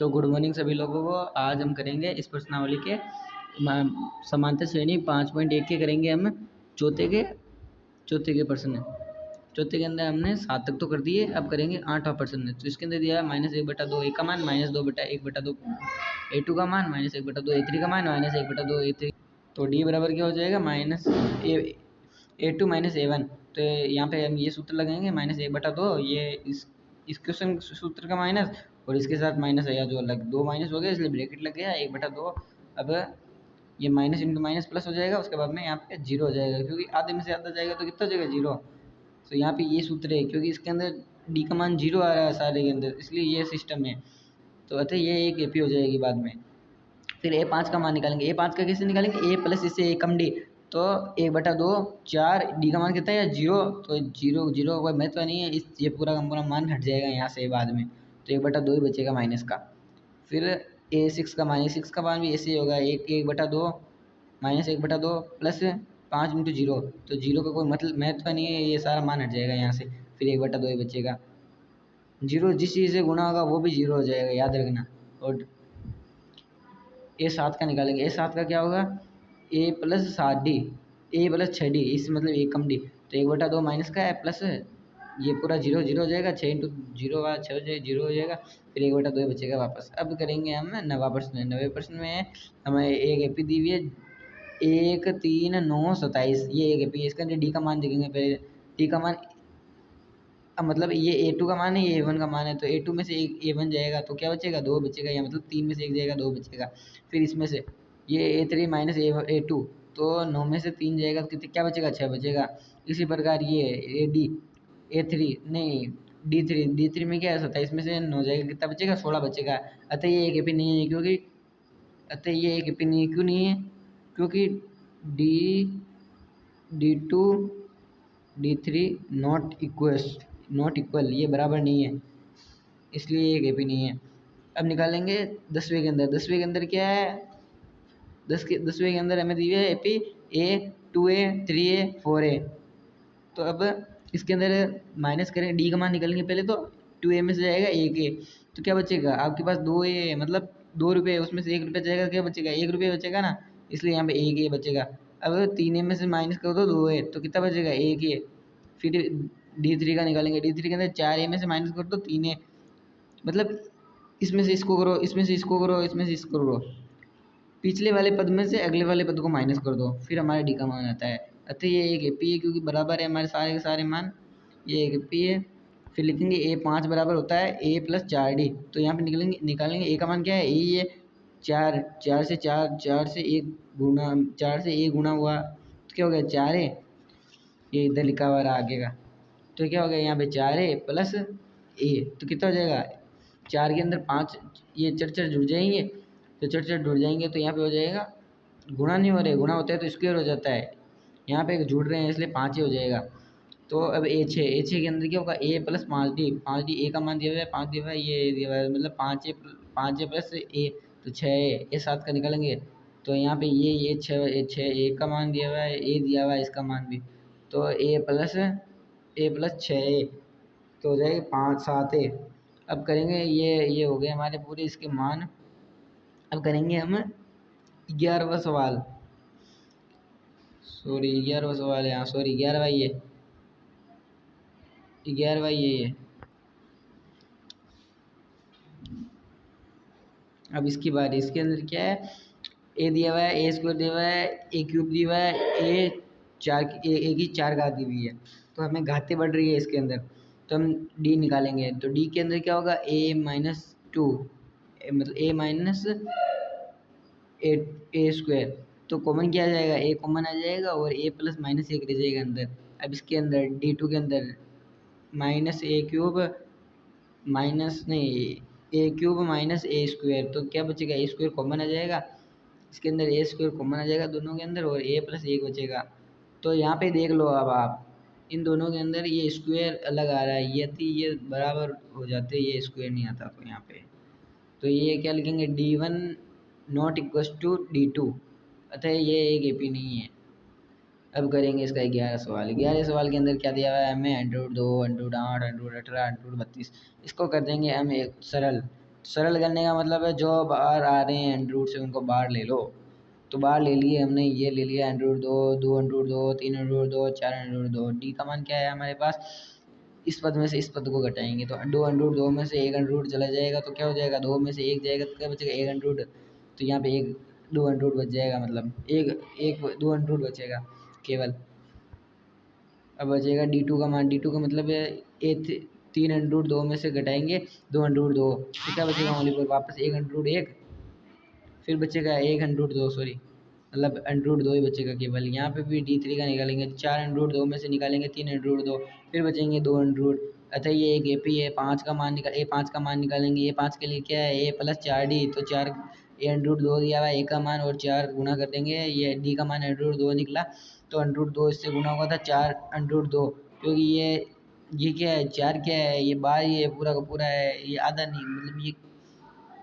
तो good morning सभी लोगों को। आज हम करेंगे इस प्रश्नावली के समांतर श्रेणी 5.1 के करेंगे हम चौथे के प्रश्न। चौथे के अंदर हमने 7 तक तो कर दिए, अब करेंगे 8वां प्रश्न। तो इसके अंदर दिया है -1/2 ए का मान, -2/1/2 A2 का मान, -1/2 A3 का मान, -1/2 A3। तो D बराबर क्या हो जाएगा A2 A1। तो यहाँ पे हम ये सूत्र लगाएंगे -1/2, ये इस क्वेश्चन सूत्र का माइनस और इसके साथ माइनस है, या जो अलग दो माइनस हो गया इसलिए ब्रैकेट लग गया 1/2। अब ये माइनस इंटू माइनस प्लस हो जाएगा, उसके बाद में यहाँ पे 0 हो जाएगा, क्योंकि आधे में से आधा जाएगा तो कितना हो जाएगा 0। तो यहाँ पे ये सूत्र है, क्योंकि इसके अंदर डी का मान 0 आ रहा है सारे के अंदर, इसलिए ये सिस्टम है। तो अतः ये एक एपी हो जाएगी बाद में। फिर A5 का मान निकालेंगे। A5 का कैसे निकालेंगे? A प्लस इससे A कम D, तो 1/2 4, डी का मान कितना है 0, तो 0 कोई महत्व नहीं है, इस ये पूरा का पूरा मान हट जाएगा यहाँ से बाद में, तो 1/2 ही बचेगा माइनस का। फिर A6 का मान भी ऐसे ही होगा, 1/2 -1/2 प्लस 5 × 0, तो 0 का कोई मतलब महत्व नहीं है, ये सारा मान हट जाएगा यहाँ से, फिर 1/2 ही बचेगा। 0 जिस चीज़ से गुणा होगा वो भी 0 हो जाएगा, याद रखना। और A7 का निकालेंगे। A7 का क्या होगा? A plus 7D, A plus 6D, इस मतलब A कम D, तो 1/2 माइनस का है प्लस ये पूरा 0 0 हो जाएगा, 6 × 0 6 हो जाएगा, 0 हो जाएगा, फिर 1/2 बचेगा वापस। अब करेंगे हम 9वां प्रश्न। 9वें प्रश्न में हमें एक एपी दी हुई है 1 3 9 27, ये एक एपी है। इसका डी का मान देखेंगे पहले। डी का मान मतलब ये A2 का मान है, ये A1 का मान है, तो A2 में से एक A1 जाएगा तो क्या बचेगा 2 बचेगा, या मतलब 3 में से एक जाएगा 2 बचेगा। फिर इसमें से ये A3 माइनस A2, तो 9 में से 3 जाएगा तो कितने क्या बचेगा 6 बचेगा। इसी प्रकार ये A3 नहीं D3 में क्या है 27 में से 9 जाएगा, कितना बचेगा 16 बचेगा। अतः ये एक एपी नहीं है, क्यों नहीं है? क्योंकि D2 D3 नॉट इक्वल, ये बराबर नहीं है, इसलिए ये एपी नहीं है। अब निकालेंगे 10वें के अंदर। 10वें के अंदर क्या है? 10वें के अंदर हमें दी है AP A 2A 3A 4A। तो अब इसके अंदर माइनस करें, डी का मान निकालेंगे पहले, तो 2A में से जाएगा 1A, तो क्या बचेगा आपके पास 2A, मतलब 2 रुपये, उसमें से 1 रुपया जाएगा, क्या बचेगा 1 रुपये बचेगा ना, इसलिए यहाँ पे 1A बचेगा। अब 3A में से माइनस कर दो 2A, तो कितना बचेगा 1A। फिर D3 का निकालेंगे। D3 के अंदर 4A में से माइनस कर दो 3A, मतलब इसमें से इसको करो, इसमें से इसको करो, इसमें से इसको करो, पिछले वाले पद में से अगले वाले पद को माइनस कर दो, फिर हमारे डी का मान आता है। अतः ये एक एपी है, क्योंकि बराबर है हमारे सारे के सारे मान, ये एक एपी है। फिर लिखेंगे A5 बराबर होता है A प्लस 4D, तो यहाँ पे निकालेंगे A का मान क्या है, ए ही है 4, 4 से 1 गुना हुआ, तो क्या हो गया 4A, ये इधर लिखा हुआ रहा आगे का, तो क्या हो गया यहाँ पे 4A प्लस A, तो कितना हो जाएगा 4 के अंदर 5, ये चर जुड़ जाएंगे, तो चर जुड़ जाएंगे, तो यहाँ पे हो जाएगा, गुणा नहीं हो रहे, गुणा होता है तो स्क्वायर हो जाता है, यहाँ पे जुड़ रहे हैं इसलिए 5 ही हो जाएगा। तो अब A6 के अंदर क्या होगा A प्लस 5D A का मान दिया हुआ है 5 दिया हुआ है, ये दिया हुआ है, मतलब 5A प्लस A, तो 6A। A7 का निकालेंगे, तो यहाँ पे ये 6 A का मान दिया हुआ है, A दिया हुआ है इसका मान भी, तो A प्लस 6A, तो हो जाएगा 5 7A। अब करेंगे ये हो गए हमारे पूरे इसके मान। अब करेंगे हम 11वां सवाल, सॉरी 11वां सवाल है, हाँ सॉरी 11वां ये। अब इसकी बारी। इसके अंदर क्या है, ए दिया हुआ है, ए स्क्वायर दिया हुआ है, ए क्यूब दिया हुआ है, ए की 4 घात दी हुई है, तो हमें घातें बढ़ रही है इसके अंदर, तो हम डी निकालेंगे। तो डी के अंदर क्या होगा A-2, मतलब A माइनस ए स्क्वायर, तो कॉमन क्या आ जाएगा ए कॉमन आ जाएगा, और ए प्लस माइनस 1 रह जाएगा अंदर। अब इसके अंदर D2 के अंदर माइनस ए क्यूब माइनस ए स्क्वायर, तो क्या बचेगा ए स्क्वायर कॉमन आ जाएगा, इसके अंदर ए स्क्वायर कॉमन आ जाएगा दोनों के अंदर, और ए प्लस 1 बचेगा। तो यहाँ पे देख लो, अब आप इन दोनों के अंदर ये स्क्वायर अलग आ रहा है, ये बराबर हो जाते, ये स्क्वायर नहीं आता, तो यहाँ पे तो ये क्या लिखेंगे D1 not equal to D2, अतः ये एक एपी नहीं है। अब करेंगे इसका 11 सवाल। 11 सवाल के अंदर क्या दिया हुआ है हमें, √2 √8 √18 √32, इसको कर देंगे हम एक सरल। सरल करने का मतलब है जो बाहर आ रहे हैं एंड रूट से उनको बाहर ले लो। तो बाहर ले लिए हमने, ये ले लिया and root 2, 2 and root 2, 3 and root 2, 4 and root 2। D का मान क्या है हमारे पास, इस पद में से इस पद को घटाएंगे तो 2 एंड रूट 2 में से 1 एंड रूट चला जाएगा तो क्या हो जाएगा, 2 में से 1 जाएगा तो क्या बचेगा, 1 एंड रूट। तो यहाँ पे एक 2 एंड रूट बच जाएगा, मतलब एक एक 2 एंड रूट बचेगा केवल। अब बचेगा D2 का मान, D2 का मतलब है ए 3 एंड रूट 2 में से घटाएंगे 2 एंड रूट 2, तो क्या बचेगा हमारे पास वापस 1 एंड रूट 1, फिर बचेगा 1 एंड रूट 2, सॉरी मतलब एंड रूट 2 ही बचेगा केवल। यहाँ पे भी D3 का निकालेंगे, 4 एंड रूट 2 में से निकालेंगे 3 एंड रूट 2, फिर बचेंगे 2 एंड रूट। अच्छा ये एक AP है, 5 का मान निकाल, A5 का मान निकालेंगे। A5 के लिए क्या है, A प्लस 4D, तो 4 एंड रूट 2 दिया हुआ है, A का मान और 4 गुना कर देंगे, ये D का मान एंड रूट 2 निकला, तो एंड रूट 2 इससे गुना हुआ था 4 एंड रूट 2, क्योंकि ये क्या है, 4 क्या है, ये बार ये पूरा का पूरा है, ये आधा नहीं, मतलब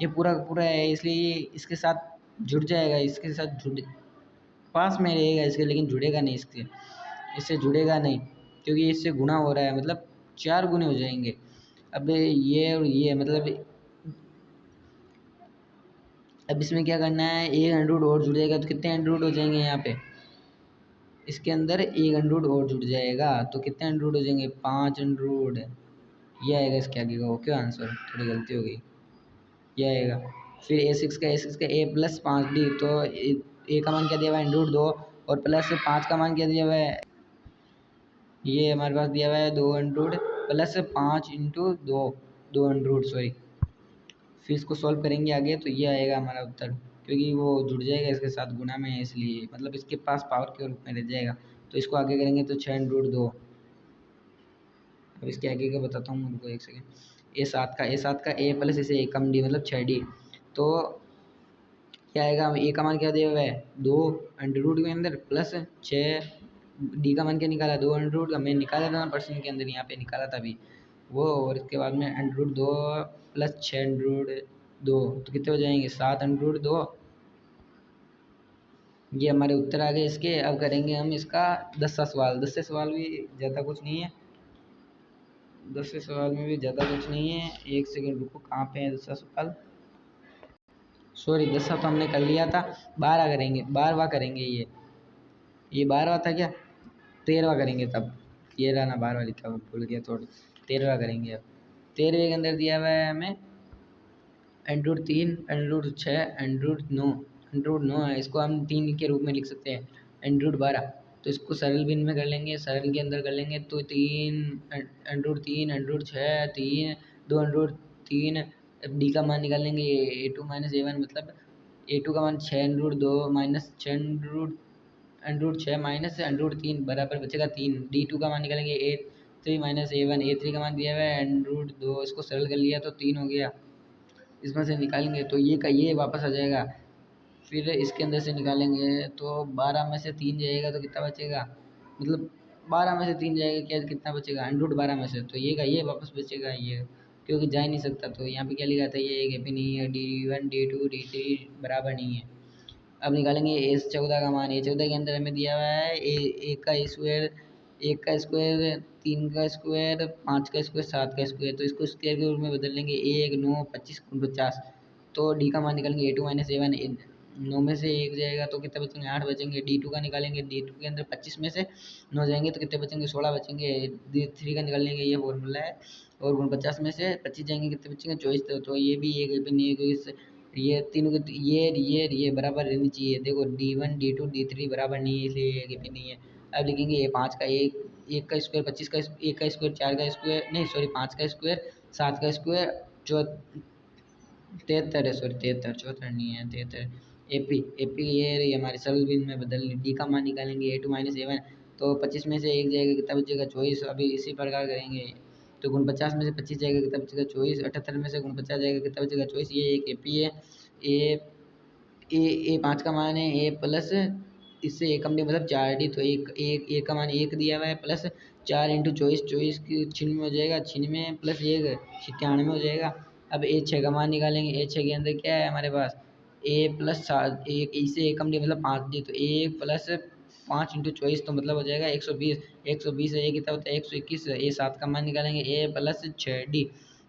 ये पूरा का पूरा है, इसलिए ये इसके साथ जुड़ जाएगा, इसके साथ जुड़ पास में रहेगा इसके, लेकिन जुड़ेगा नहीं इसके, इससे जुड़ेगा नहीं, क्योंकि इससे गुणा हो रहा है, मतलब 4 गुने हो जाएंगे। अब ये और ये मतलब अब इसमें क्या करना है, एक एंड्रॉइड और जुड़ जाएगा तो कितने एंड्रॉइड हो जाएंगे यहाँ पे, इसके अंदर एक एंड्रॉइड और जुड़ जाएगा तो कितने एंड्रॉइड हो जाएंगे, 5 एंड्रॉइड। ये आएगा इसके आगे का, ओके आंसर, थोड़ी गलती हो गई, ये आएगा। फिर A6 का A प्लस 5D, तो ए का मान क्या दिया हुआ है, एंड्रॉइड 2, और प्लस 5 का मान क्या दिया हुआ है, ये हमारे पास दिया हुआ है 2 Android plus 5 into 2 Android, sorry. फिर इसको सॉल्व करेंगे आगे तो ये आएगा हमारा उत्तर, क्योंकि वो जुड़ जाएगा इसके साथ गुना में है, इसलिए मतलब इसके पास पावर के रूप में रह जाएगा। तो इसको आगे करेंगे तो 6 रूट 2। अब इसके आगे का बताता हूँ उनको, एक सेकेंड। ए 7 का ए प्लस इसे ए कम डी मतलब 6D, तो क्या आएगा, ए का मान क्या दिया हुआ है 2 अंडर रूट के अंदर प्लस 6, डी का मान क्या निकाला 2 अंडर रूट का, मैं निकाला था ना पर्सन के अंदर, यहाँ पे निकाला था अभी वो, और इसके बाद में under root 2 plus 6 under root 2, तो कितने हो जाएंगे 7 अंडर रूट 2। ये हमारे उत्तर आ गए इसके। अब करेंगे हम इसका 10वां सवाल। 10वें सवाल भी ज़्यादा कुछ नहीं है, 10वें सवाल में भी ज़्यादा कुछ नहीं है, एक सेकेंड रुको, कहाँ पे है 10वां सवाल, सॉरी 10वां तो हमने कर लिया था, 12 करेंगे, 12वां करेंगे, ये 12वां था क्या, 13वां करेंगे तब, ये रहा ना 12वां लिखा हुआ, भूल गया थोड़ा, 13वां करेंगे। अब 13वें के अंदर दिया हुआ है हमें एंड्रॉइड 3, एंड्रॉइड 6, एंड्रॉइड 9 है, इसको हम 3 के रूप में लिख सकते हैं, एंड्रॉइड 12। तो इसको सरल भिन्न में कर लेंगे, सरल के अंदर कर लेंगे तो 3 एंड्रॉइड 3, एंड्रॉइड 6, 3, 2 एंड्रॉइड 3, डी का मान निकालेंगे A2 माइनस A1, मतलब A2 का मान 6 Android 2 minus 6 Android 6 minus Android 3 बराबर बचेगा 3। D2 का मान निकालेंगे A3 माइनस A1, A3 का मान दिया हुआ है एंड्रॉइड 2, इसको सरल कर लिया तो 3 हो गया, इसमें से निकालेंगे तो ये का ये वापस आ जाएगा। फिर इसके अंदर से निकालेंगे तो 12 में से 3 जाएगा तो कितना बचेगा, मतलब 12 में से 3 जाएगा, क्या कितना बचेगा एंड्रॉइड 12 में से, तो ये का ये वापस बचेगा ये, क्योंकि जा ही नहीं सकता, तो यहाँ पे क्या लिखा था, ये एक भी नहीं है, D1 D2 D3 बराबर नहीं है। अब निकालेंगे A14 का मान, A14 के अंदर हमें दिया हुआ है एक का स्क्वायर, 1 का स्क्वायर, 3 का स्क्वायर, 5 का स्क्वायर, 7 का स्क्वायर, तो इसको स्क्वायर के रूप में बदल लेंगे, 1 9 25 50, तो डी का मान निकालेंगे A2 माइनस A1, 9 में से 1 जाएगा तो कितने बचेंगे 8 बचेंगे, D2 का निकालेंगे, D2 के अंदर 25 में से 9 जाएंगे तो कितने बचेंगे 16 बचेंगे, D3 का निकाल लेंगे, ये फॉर्मूला है, और 49 में से 25 जाएंगे कितने बचेंगे 24, तो ये भी एक नहीं है, क्योंकि ये तीनों के ये बराबर रहनी चाहिए, देखो D1 D2 D3 बराबर नहीं है, इसलिए ये भी नहीं है। अब लिखेंगे ये 5 का एक का स्क्वायर 25 का, एक का स्क्वायर 4 का स्क्वायर, नहीं सॉरी 5 का स्क्वायर 7 का स्क्वायर, चौ 73 है, सॉरी 73, 74 नहीं है 73। एपी ये रही हमारी सरल भिन्न में बदल ली, डी का मान निकालेंगे A2 माइनस A1, तो 25 में से 1 जाएगा कितना बचेगा 24, अभी इसी प्रकार करेंगे, तो 49 में से 25 जाएगा कितना बचेगा 24, 78 में से 49 जाएगा कितना बचेगा 24, ये एक एपी है। ए ए 5 का मान है ए प्लस इससे एक कम मतलब 4D, तो एक का मान 1 दिया हुआ है, प्लस 4 इंटू 24, 24 की 96 हो जाएगा, 96 प्लस 1 96 हो जाएगा। अब A6 का मान निकालेंगे, A6 के अंदर क्या है हमारे पास, ए प्लस 7, एक इससे एक कम मतलब 5D, तो 1 प्लस 5 इंटू 24 तो मतलब हो जाएगा 120, 120 है, ये कितना होता है 121, A7 का मान निकालेंगे A प्लस 6D,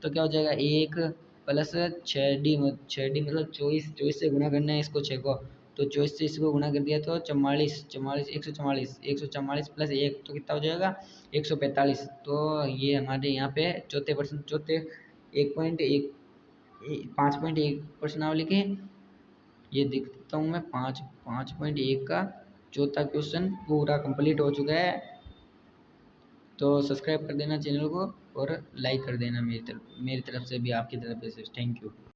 तो क्या हो जाएगा 1 प्लस 6D, 6D मतलब 24, 24 से गुना करना है इसको 6 को, तो 24 से इसको गुना कर दिया तो 44, 44, 144, 144 प्लस 1 तो कितना हो जाएगा 145। तो ये हमारे यहाँ पे चौथे पर्सन, चौथे 1.1, 5.1 प्रश्नावली के ये दिखता हूँ मैं 5.1 का चौथा क्वेश्चन पूरा कंप्लीट हो चुका है। तो सब्सक्राइब कर देना चैनल को और लाइक कर देना मेरी तरफ से भी, आपकी तरफ से। Thank you.